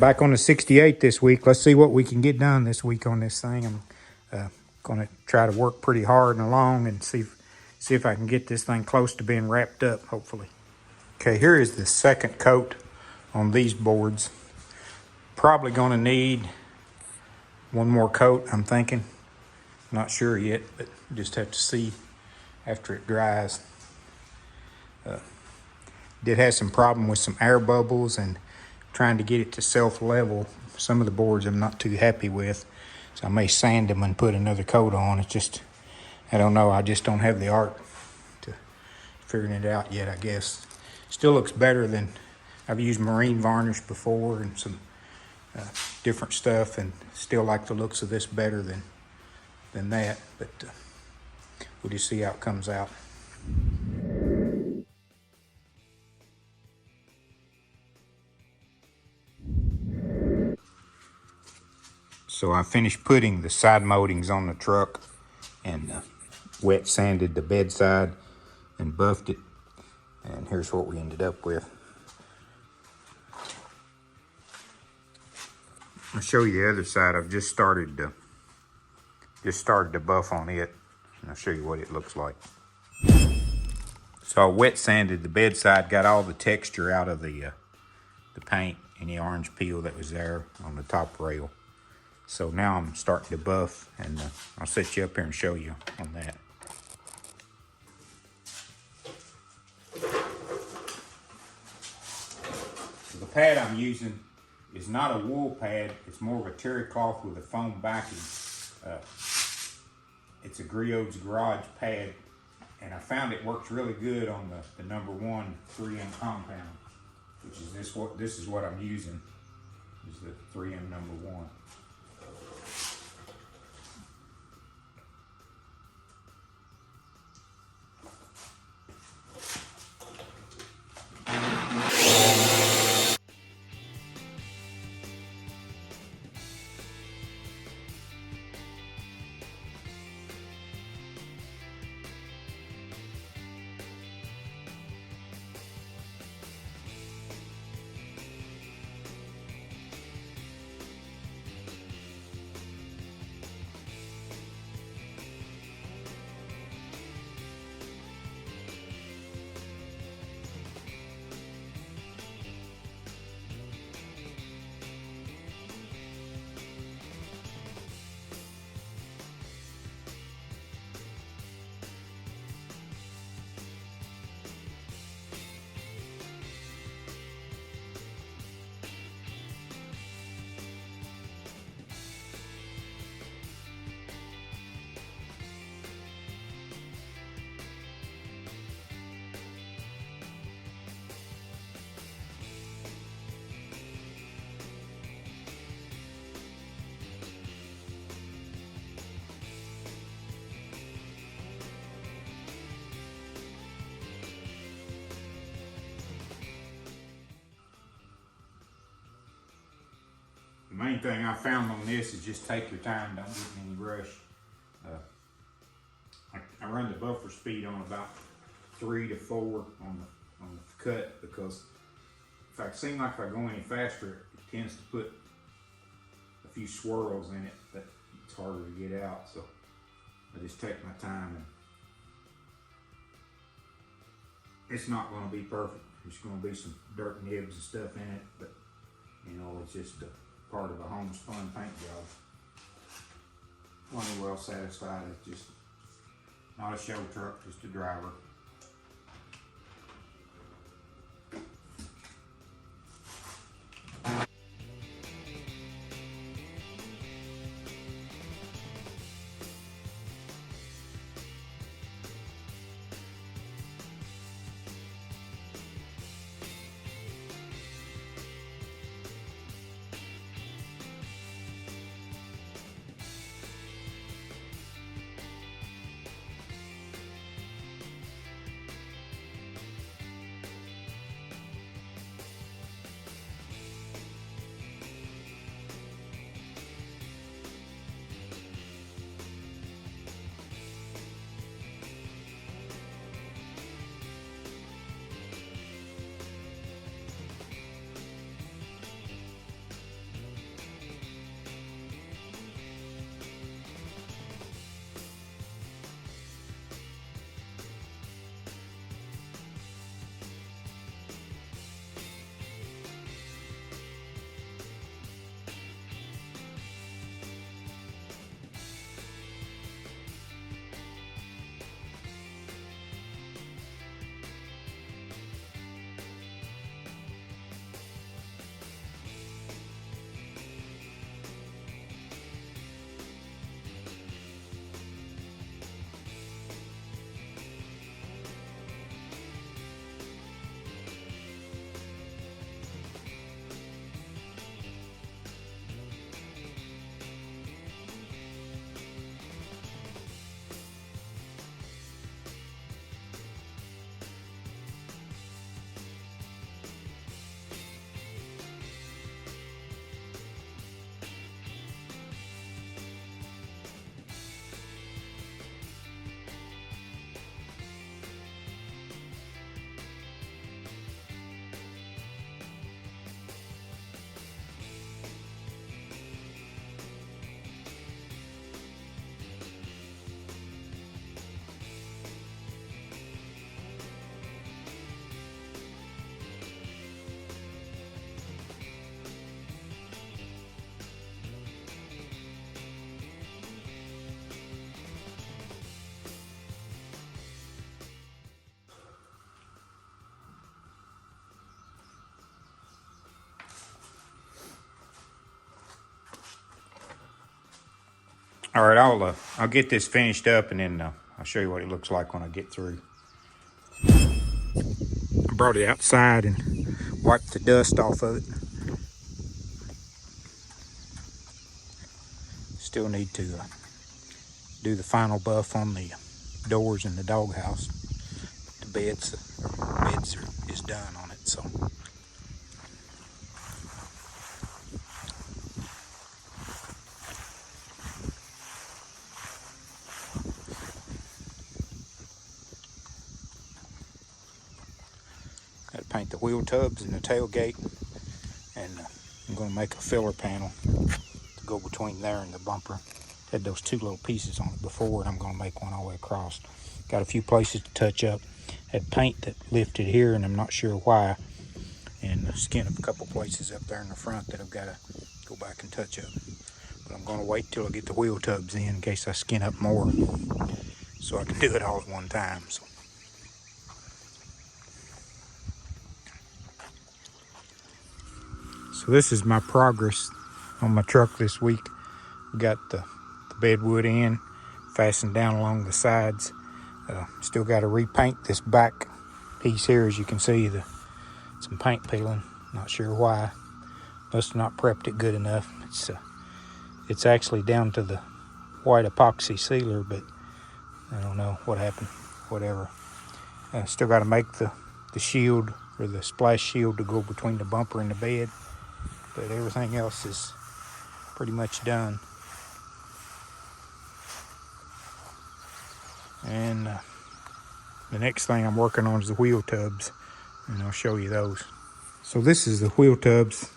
back on the 68 this week. Let's see what we can get done this week on this thing. I'm going to try to work pretty hard and along and see if I can get this thing close to being wrapped up, hopefully. Okay, here is the second coat on these boards. Probably going to need one more coat, I'm thinking. Not sure yet, but just have to see after it dries. Did have some problem with some air bubbles and trying to get it to self-level. Some of the boards I'm not too happy with, so I may sand them and put another coat on. It's just, I don't know, I just don't have the art to figuring it out yet, I guess. Still looks better than, I've used marine varnish before and some different stuff, and still like the looks of this better than that, but we'll just see how it comes out. So I finished putting the side moldings on the truck and wet sanded the bedside and buffed it. And here's what we ended up with. I'll show you the other side. I've just started to buff on it, and I'll show you what it looks like. So I wet sanded the bedside, got all the texture out of the paint, any orange peel that was there on the top rail. So now I'm starting to buff, and I'll set you up here and show you on that. So the pad I'm using is not a wool pad. It's more of a terry cloth with a foam backing. It's a Griot's Garage pad, and I found it works really good on the number 1 3M compound, which is this is what I'm using, is the 3M number 1. The main thing I found on this is just take your time, don't get in any rush. I run the buffer speed on about 3 to 4 on the cut, because if I seem like if I go any faster, it tends to put a few swirls in it that it's harder to get out. So I just take my time, and it's not going to be perfect. There's going to be some dirt nibs and stuff in it, but you know, it's just part of a homespun paint job. Plenty well satisfied. It's just not a show truck, just a driver. All right, I'll get this finished up, and then I'll show you what it looks like when I get through. I brought it outside and wiped the dust off of it. Still need to do the final buff on the doors in the doghouse. The beds is done on it, so. Got to paint the wheel tubs and the tailgate, and I'm going to make a filler panel to go between there and the bumper. Had those two little pieces on it before, and I'm going to make one all the way across. Got a few places to touch up. Had paint that lifted here, and I'm not sure why. And skin up a couple places up there in the front that I've got to go back and touch up. But I'm going to wait till I get the wheel tubs in case I skin up more, so I can do it all at one time. So this is my progress on my truck this week. Got the bedwood in, fastened down along the sides. Still got to repaint this back piece here. As you can see, some paint peeling. Not sure why. Must have not prepped it good enough. It's actually down to the white epoxy sealer, but I don't know what happened. Whatever. Still got to make the shield, or the splash shield, to go between the bumper and the bed. But everything else is pretty much done. And the next thing I'm working on is the wheel tubs, and I'll show you those. So this is the wheel tubs.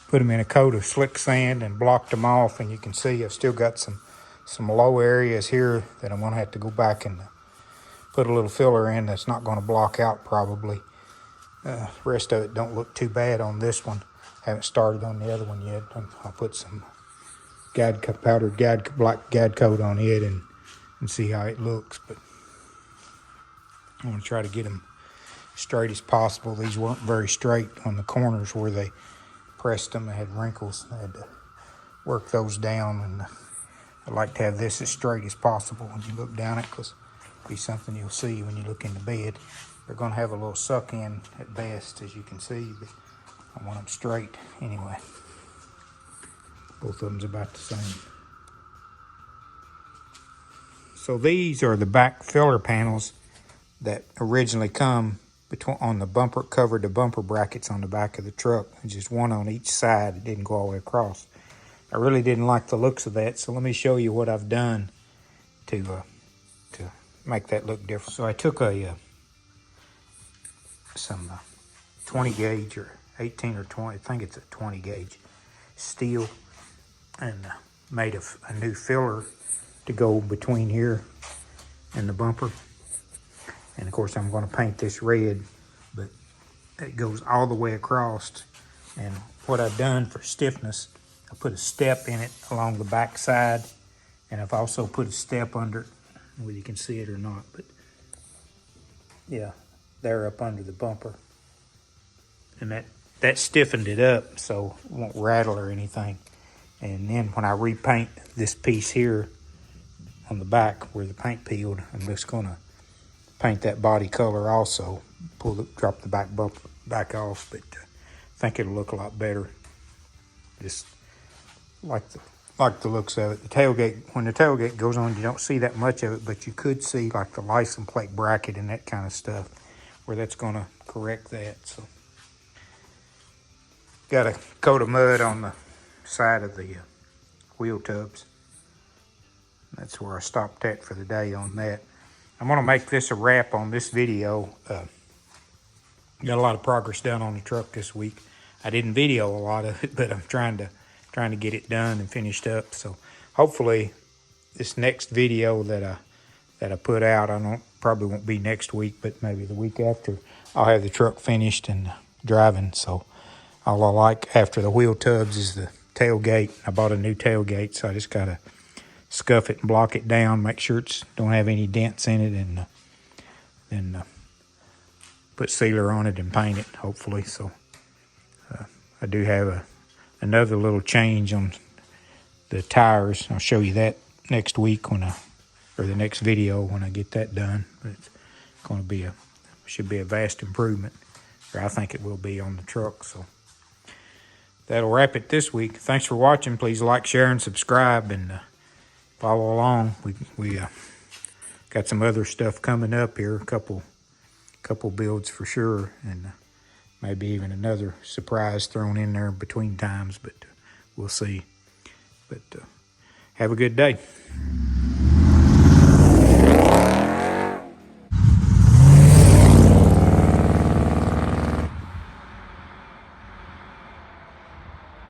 Put them in a coat of slick sand and blocked them off, and you can see I've still got some low areas here that I'm going to have to go back and put a little filler in that's not going to block out probably. The rest of it don't look too bad on this one. Haven't started on the other one yet. I'll put some powdered black guide coat on it and see how it looks. But I want to try to get them straight as possible. These weren't very straight on the corners where they pressed them. They had wrinkles. I had to work those down, and I like to have this as straight as possible when you look down it, because it'll be something you'll see when you look in the bed. They're going to have a little suck in at best, as you can see, but I want them straight anyway. Both of them's about the same. So these are the back filler panels that originally come on the bumper, covered the bumper brackets on the back of the truck. Just one on each side. It didn't go all the way across. I really didn't like the looks of that, so let me show you what I've done to make that look different. So I took some 20 gauge or 18 or 20, I think it's a 20 gauge steel, and made a new filler to go between here and the bumper. And of course I'm going to paint this red, but it goes all the way across. And what I've done for stiffness, I put a step in it along the back side, and I've also put a step under it, whether you can see it or not, but yeah, there up under the bumper. And that stiffened it up so it won't rattle or anything. And then when I repaint this piece here on the back where the paint peeled, I'm just going to paint that body color also. Drop the back bumper back off, but I think it'll look a lot better. Just like the looks of it. The tailgate, when the tailgate goes on, you don't see that much of it, but you could see like the license plate bracket and that kind of stuff, where that's going to correct that. So got a coat of mud on the side of the wheel tubs. That's where I stopped at for the day on that. I'm going to make this a wrap on this video. Got a lot of progress done on the truck this week. I didn't video a lot of it, but I'm trying to get it done and finished up. So hopefully this next video that I put out, probably won't be next week, but maybe the week after, I'll have the truck finished and driving. So all I like after the wheel tubs is the tailgate. I bought a new tailgate, so I just got to scuff it and block it down, make sure it don't have any dents in it, and then put sealer on it and paint it, hopefully. So I do have another little change on the tires. I'll show you that next week or the next video when I get that done. But it's going to be should be a vast improvement, or I think it will be on the truck. So that'll wrap it this week. Thanks for watching. Please like, share, and subscribe, and follow along. We got some other stuff coming up here, a couple builds for sure, and maybe even another surprise thrown in there between times, but we'll see. But have a good day.